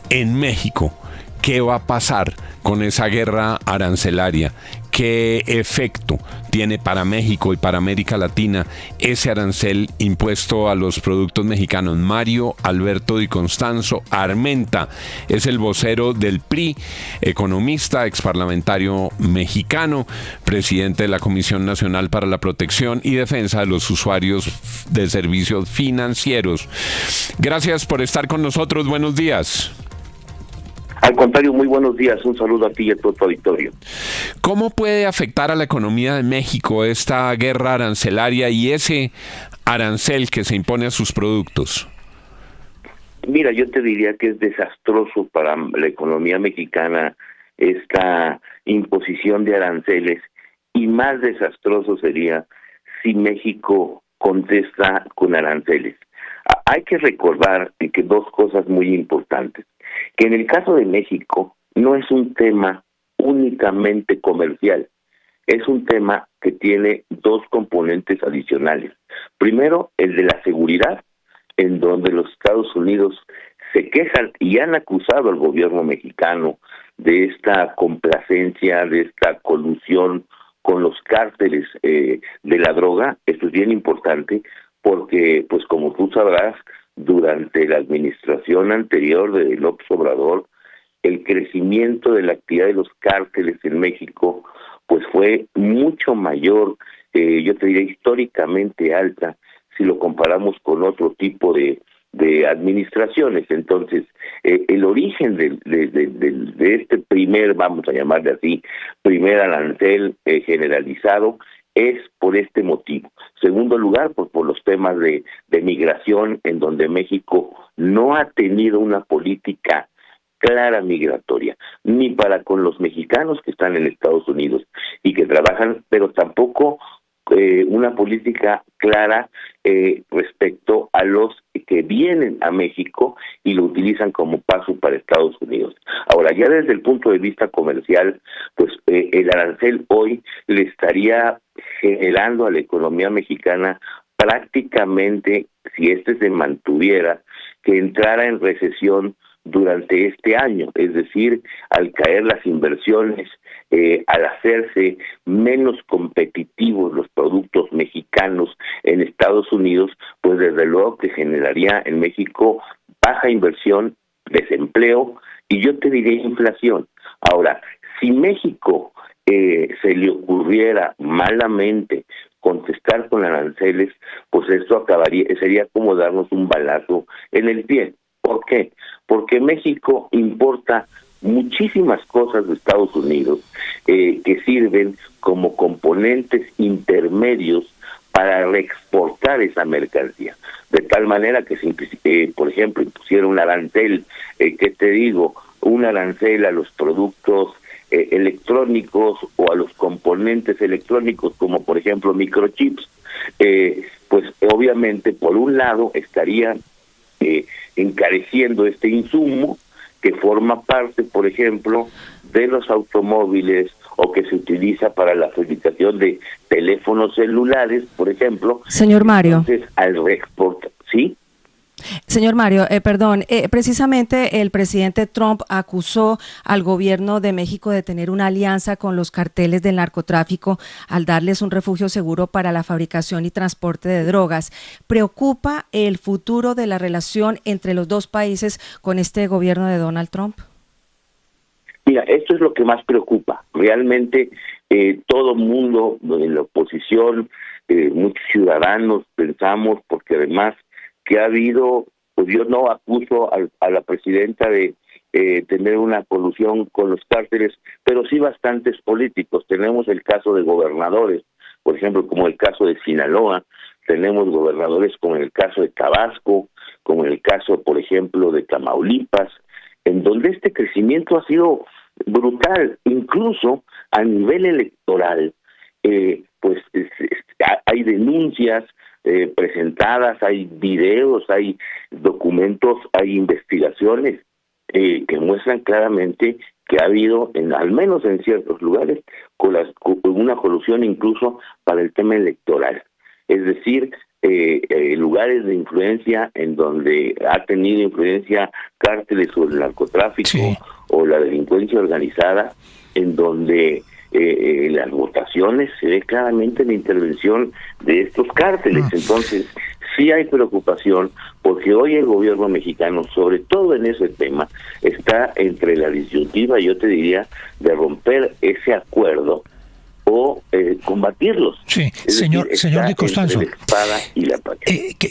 en México, ¿qué va a pasar con esa guerra arancelaria? ¿Qué efecto tiene para México y para América Latina ese arancel impuesto a los productos mexicanos? Mario Alberto Di Constanzo Armenta es el vocero del PRI, economista, exparlamentario mexicano, presidente de la Comisión Nacional para la Protección y Defensa de los Usuarios de Servicios Financieros. Gracias por estar con nosotros. Buenos días. Al contrario, muy buenos días. Un saludo a ti y a todo tu auditorio. ¿Cómo puede afectar a la economía de México esta guerra arancelaria y ese arancel que se impone a sus productos? Mira, yo te diría que es desastroso para la economía mexicana esta imposición de aranceles, y más desastroso sería si México contesta con aranceles. Hay que recordar que dos cosas muy importantes, que en el caso de México no es un tema únicamente comercial, es un tema que tiene dos componentes adicionales. Primero, el de la seguridad, en donde los Estados Unidos se quejan y han acusado al gobierno mexicano de esta complacencia, de esta colusión con los cárteles de la droga. Esto es bien importante porque, pues como tú sabrás, durante la administración anterior de López Obrador, el crecimiento de la actividad de los cárteles en México pues fue mucho mayor, yo te diría históricamente alta, si lo comparamos con otro tipo de administraciones. Entonces, el origen de este primer, vamos a llamarle así, primer arancel generalizado, es por este motivo. Segundo lugar, por los temas de migración, en donde México no ha tenido una política clara migratoria, ni para con los mexicanos que están en Estados Unidos y que trabajan, pero tampoco una política clara respecto a los que vienen a México y lo utilizan como paso para Estados Unidos. Ahora, ya desde el punto de vista comercial, pues el arancel hoy le estaría generando a la economía mexicana prácticamente, si se mantuviera, que entrara en recesión durante este año, es decir, al caer las inversiones, al hacerse menos competitivos los productos mexicanos en Estados Unidos, pues desde luego que generaría en México baja inversión, desempleo y yo te diría inflación. Ahora, si México se le ocurriera malamente contestar con aranceles, pues esto sería como darnos un balazo en el pie. ¿Por qué? Porque México importa muchísimas cosas de Estados Unidos que sirven como componentes intermedios para reexportar esa mercancía. De tal manera que si, por ejemplo, impusiera un arancel, ¿qué te digo? Un arancel a los productos electrónicos o a los componentes electrónicos, como por ejemplo microchips, pues obviamente por un lado estaría encareciendo este insumo que forma parte, por ejemplo, de los automóviles o que se utiliza para la fabricación de teléfonos celulares, por ejemplo. Señor Mario. Entonces, al reexportar, ¿sí? Señor Mario, precisamente el presidente Trump acusó al gobierno de México de tener una alianza con los carteles del narcotráfico al darles un refugio seguro para la fabricación y transporte de drogas. ¿Preocupa el futuro de la relación entre los dos países con este gobierno de Donald Trump? Mira, esto es lo que más preocupa. Realmente todo mundo en la oposición, muchos ciudadanos pensamos, porque además que ha habido, pues yo no acuso a la presidenta de tener una colusión con los cárteles, pero sí bastantes políticos. Tenemos el caso de gobernadores, por ejemplo, como el caso de Sinaloa, tenemos gobernadores como en el caso de Tabasco, como en el caso, por ejemplo, de Tamaulipas, en donde este crecimiento ha sido brutal, incluso a nivel electoral, pues hay denuncias presentadas, hay videos, hay documentos, hay investigaciones que muestran claramente que ha habido, al menos en ciertos lugares, con una colusión incluso para el tema electoral. Es decir, lugares de influencia en donde ha tenido influencia cárteles o el narcotráfico o la delincuencia organizada, en donde las votaciones se ve claramente la intervención de estos cárteles. Entonces, sí hay preocupación porque hoy el gobierno mexicano, sobre todo en ese tema, está entre la disyuntiva, yo te diría, de romper ese acuerdo o combatirlos. Sí, señor Di Costanzo, la espada y la pared.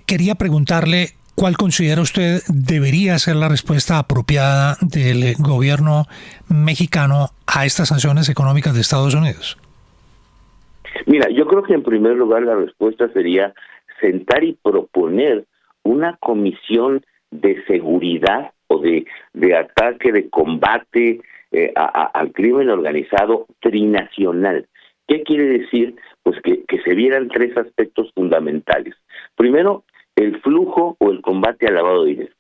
Quería preguntarle cuál considera usted debería ser la respuesta apropiada del gobierno mexicano a estas sanciones económicas de Estados Unidos. Mira, yo creo que en primer lugar la respuesta sería sentar y proponer una comisión de seguridad o de ataque, de combate al crimen organizado trinacional. ¿Qué quiere decir? Pues que se vieran tres aspectos fundamentales. Primero, el flujo o el combate al lavado de dinero.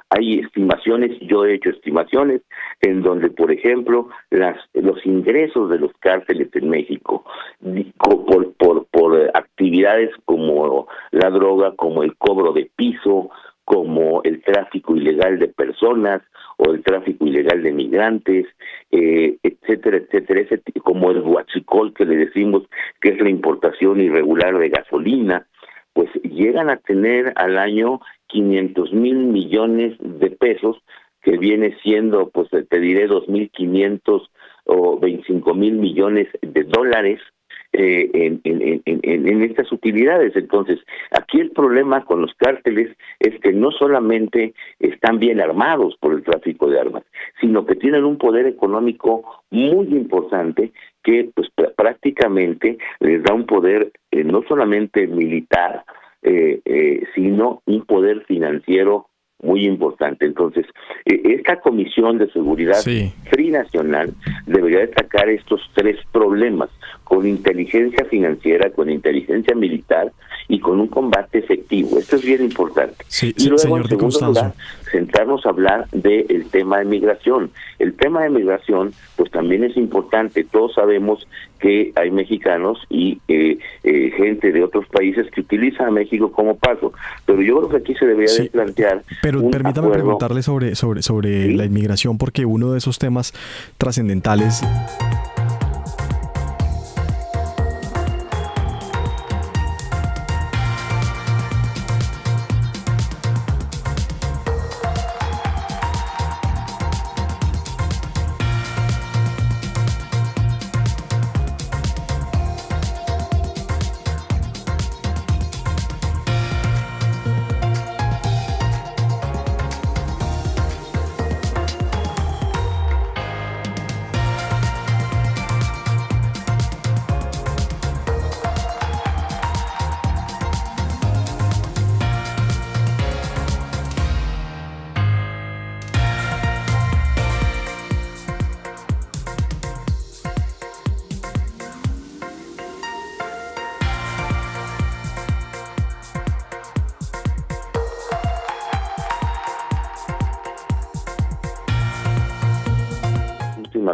Hay estimaciones, yo he hecho estimaciones, en donde, por ejemplo, los ingresos de los cárteles en México por actividades como la droga, como el cobro de piso, como el tráfico ilegal de personas o el tráfico ilegal de migrantes, etcétera, etcétera, como el huachicol que le decimos, que es la importación irregular de gasolina, pues llegan a tener al año 500,000 millones de pesos, que viene siendo, pues te diré, 2,500 o 25,000 millones de dólares en estas utilidades. Entonces, aquí el problema con los cárteles es que no solamente están bien armados por el tráfico de armas, sino que tienen un poder económico muy importante que pues prácticamente les da un poder no solamente militar, sino un poder financiero muy importante. Entonces, esta Comisión de Seguridad Trinacional debería destacar estos tres problemas, con inteligencia financiera, con inteligencia militar y con un combate efectivo. Esto es bien importante. Y luego, en segundo lugar, sentarnos a hablar del tema de migración. El tema de migración, pues también es importante. Todos sabemos que hay mexicanos y gente de otros países que utilizan a México como paso. Pero yo creo que aquí se debería de plantear. Pero permítame preguntarle sobre la inmigración, porque uno de esos temas trascendentales.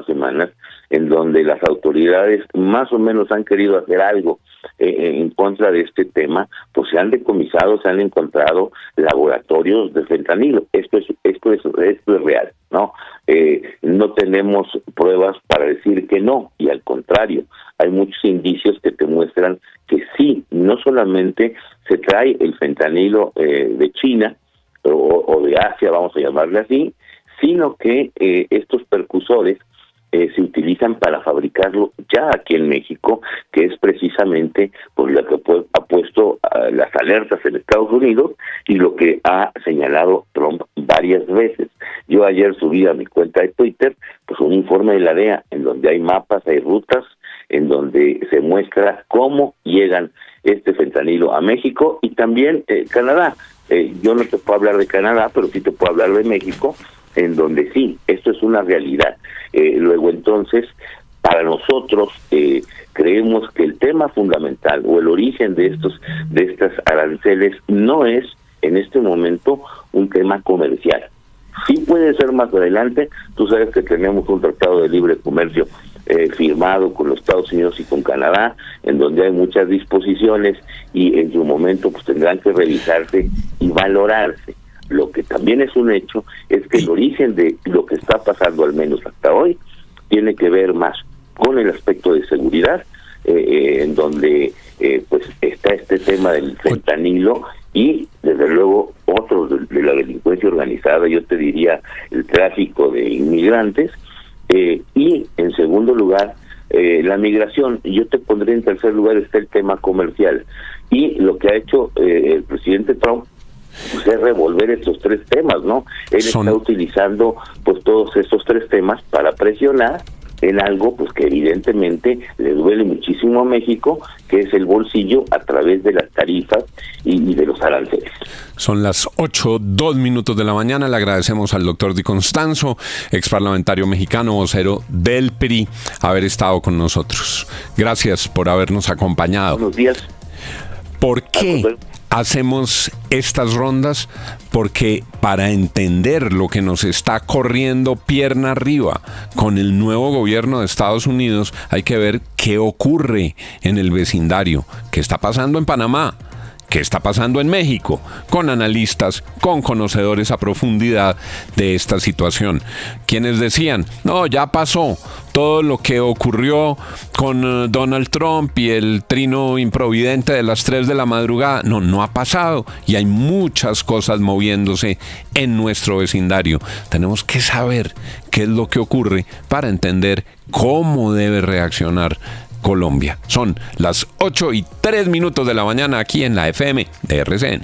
Semanas en donde las autoridades más o menos han querido hacer algo en contra de este tema, pues se han decomisado, se han encontrado laboratorios de fentanilo. Esto es real, ¿no? No tenemos pruebas para decir que no, y al contrario, hay muchos indicios que te muestran que sí, no solamente se trae el fentanilo de China o de Asia, vamos a llamarle así, sino que estos precursores se utilizan para fabricarlo ya aquí en México, que es precisamente por lo que ha puesto las alertas en Estados Unidos y lo que ha señalado Trump varias veces. Yo ayer subí a mi cuenta de Twitter pues un informe de la DEA en donde hay mapas, hay rutas, en donde se muestra cómo llegan este fentanilo a México y también Canadá. Yo no te puedo hablar de Canadá, pero sí te puedo hablar de México, en donde sí, esto es una realidad. Luego entonces, para nosotros creemos que el tema fundamental o el origen de estas aranceles no es en este momento un tema comercial. Sí puede ser más adelante. Tú sabes que tenemos un tratado de libre comercio firmado con los Estados Unidos y con Canadá, en donde hay muchas disposiciones y en su momento pues tendrán que revisarse y valorarse. Lo que también es un hecho es que el origen de lo que está pasando, al menos hasta hoy, tiene que ver más con el aspecto de seguridad, en donde pues está este tema del fentanilo y desde luego otros de la delincuencia organizada, yo te diría el tráfico de inmigrantes, y en segundo lugar la migración. Yo te pondré en tercer lugar está el tema comercial, y lo que ha hecho el presidente Trump pues es revolver estos tres temas, ¿no? Él está utilizando pues todos estos tres temas para presionar en algo pues que evidentemente le duele muchísimo a México, que es el bolsillo a través de las tarifas y de los aranceles. Son las 8:02 de la mañana. Le agradecemos al doctor Di Constanzo, ex parlamentario mexicano, vocero del PRI, haber estado con nosotros. Gracias por habernos acompañado. Buenos días. ¿Por qué hacemos estas rondas? Porque para entender lo que nos está corriendo pierna arriba con el nuevo gobierno de Estados Unidos, hay que ver qué ocurre en el vecindario, qué está pasando en Panamá, qué está pasando en México, con analistas, con conocedores a profundidad de esta situación. Quienes decían, no, ya pasó todo lo que ocurrió con Donald Trump y el trino improvidente de las 3 de la madrugada. No, no ha pasado y hay muchas cosas moviéndose en nuestro vecindario. Tenemos que saber qué es lo que ocurre para entender cómo debe reaccionar Colombia. Son las 8:03 de la mañana aquí en la FM de RCN.